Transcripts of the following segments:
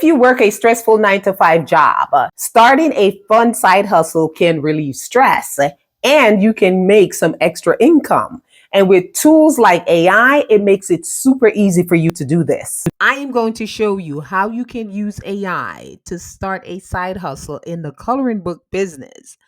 you work a stressful 9 to 5 job, starting a fun side hustle can relieve stress and you can make some extra income. And with tools like AI, it makes it super easy for you to do this. I am going to show you how you can use AI to start a side hustle in the coloring book business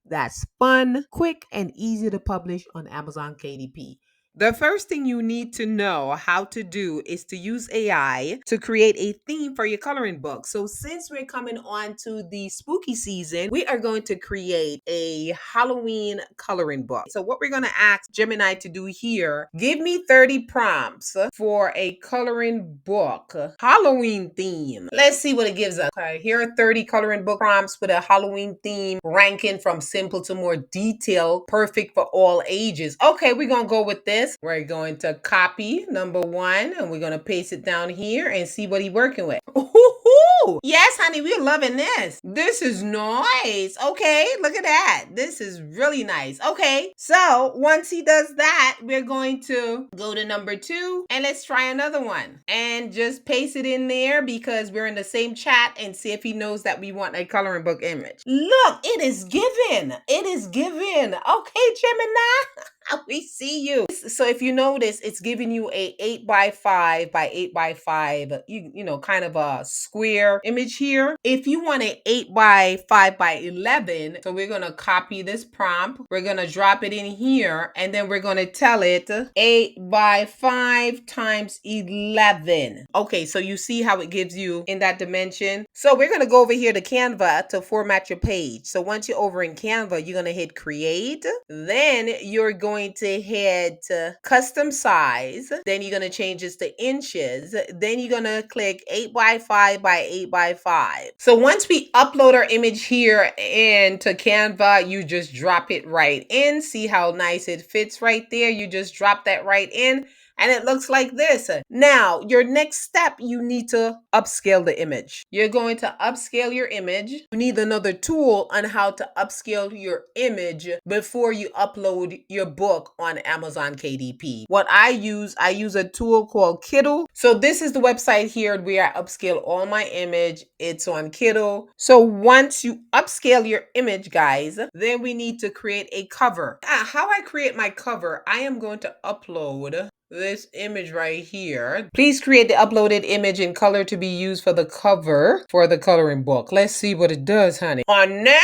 that's fun, quick, and easy to publish on Amazon KDP. The first thing you need to know how to do is to use AI to create a theme for your coloring book. So, since we're coming on to the spooky season, we are going to create a Halloween coloring book. So, what we're going to ask Gemini to do here, give me 30 prompts for a coloring book Halloween theme. Let's see what it gives us. Okay, here are 30 coloring book prompts with a Halloween theme, ranking from simple to more detailed, perfect for all ages. Okay, we're going to go with this. We're going to copy number 1 and we're going to paste it down here and see what he's working with. Ooh, yes, honey, we're loving this. This is nice. Okay, look at that. This is really nice. Okay, so once he does that, we're going to go to number 2 and let's try another one and just paste it in there because we're in the same chat and see if he knows that we want a coloring book image. Look, it is given. It is given. Okay, Gemini. We see you. So if you notice, it's giving you a 8x5 by 8x5, you know, kind of a square image here. If you want an 8x5 by 11, so we're going to copy this prompt. We're going to drop it in here and then we're going to tell it 8x5 times 11. Okay, so you see how it gives you in that dimension. So we're going to go over here to Canva to format your page. So once you're over in Canva, you're going to hit create. Then you're going to head to custom size. Then you're going to change this to inches. Then you're going to click 8x5 by 8x5. So once we upload our image here into Canva, you just drop it right in. See how nice it fits right there. You just drop that right in. And it looks like this. Now, your next step, you need to upscale the image. You're going to upscale your image. You need another tool on how to upscale your image before you upload your book on Amazon KDP. What I use a tool called Kiddle. So this is the website here where I upscale all my image. It's on Kiddle. So once you upscale your image, guys, then we need to create a cover. How I create my cover, I am going to upload this image right here. Please create the uploaded image in color to be used for the cover for the coloring book. Let's see what it does, honey. Oh, no!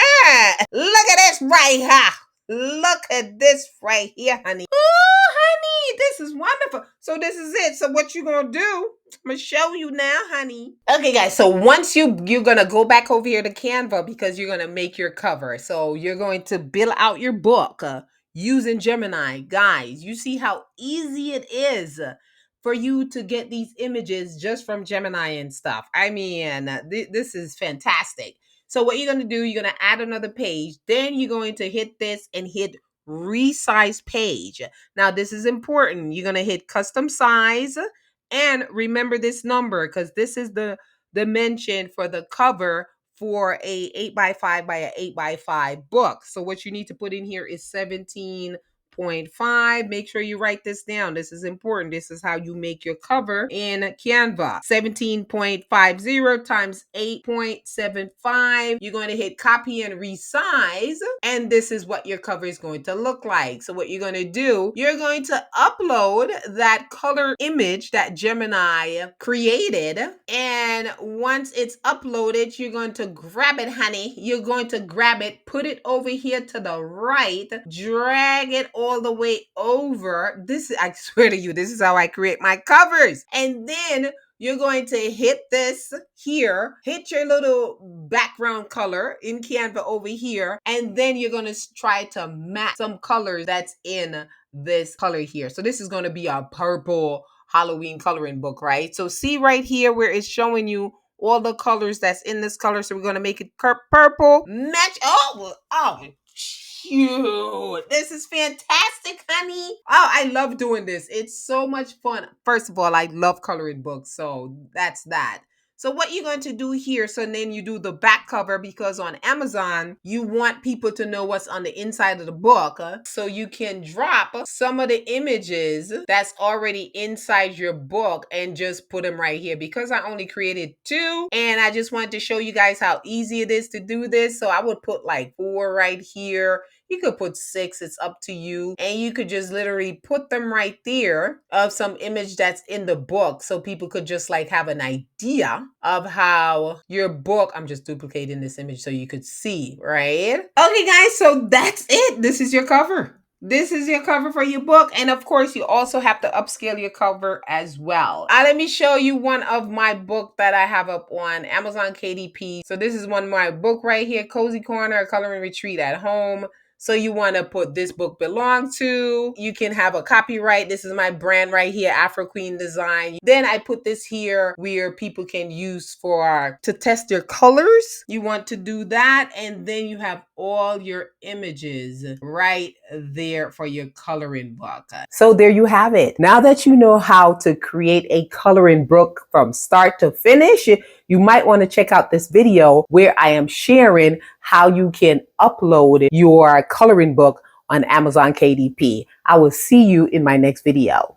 Look at this right here. Look at this right here, honey. Oh, honey, this is wonderful. So this is it. So what you gonna do? I'm gonna show you now, honey. Okay, guys. So once you're gonna go back over here to Canva because you're gonna make your cover. So you're going to build out your book. Using Gemini. Guys, you see how easy it is for you to get these images just from Gemini and stuff. I mean, this is fantastic. So what you're going to do, you're going to add another page. Then you're going to hit this and hit resize page. Now, this is important. You're going to hit custom size and remember this number because this is the dimension for the cover for a 8x5 by a 8x5 book. So what you need to put in here is 17.5. Make sure you write this down. This is important. This is how you make your cover in Canva. 17.50 times 8.75. You're going to hit copy and resize. And this is what your cover is going to look like. So what you're going to do, you're going to upload that color image that Gemini created. And once it's uploaded, you're going to grab it, honey. You're going to grab it, put it over here to the right, drag it all the way over. I swear to you, this is how I create my covers. And then you're going to hit this here, hit your little background color in Canva over here, and then you're going to try to match some colors that's in this color here. So this is going to be a purple Halloween coloring book, right? So see right here where it's showing you all the colors that's in this color. So we're going to make it purple. Match. Oh, cute. This is fantastic, honey. Oh, I love doing this. It's so much fun. First of all, I love coloring books. So that's that. So what you're going to do here, so then you do the back cover, because on Amazon, you want people to know what's on the inside of the book. So you can drop some of the images that's already inside your book and just put them right here, because I only created 2 and I just wanted to show you guys how easy it is to do this. So I would put like 4 right here. You could put 6, it's up to you. And you could just literally put them right there of some image that's in the book, so people could just like have an idea of how your book, I'm just duplicating this image so you could see, right? Okay guys, so that's it. This is your cover. This is your cover for your book. And of course, you also have to upscale your cover as well. Let me show you one of my book that I have up on Amazon KDP. So this is one of my book right here, Cozy Corner, a Coloring Retreat at Home. So you want to put this book belong to. You can have a copyright. This is my brand right here, Afro Queen Design. Then I put this here where people can use to test their colors. You want to do that. And then you have all your images right there for your coloring book. So there you have it. Now that you know how to create a coloring book from start to finish, you might want to check out this video where I am sharing how you can upload your coloring book on Amazon KDP. I will see you in my next video.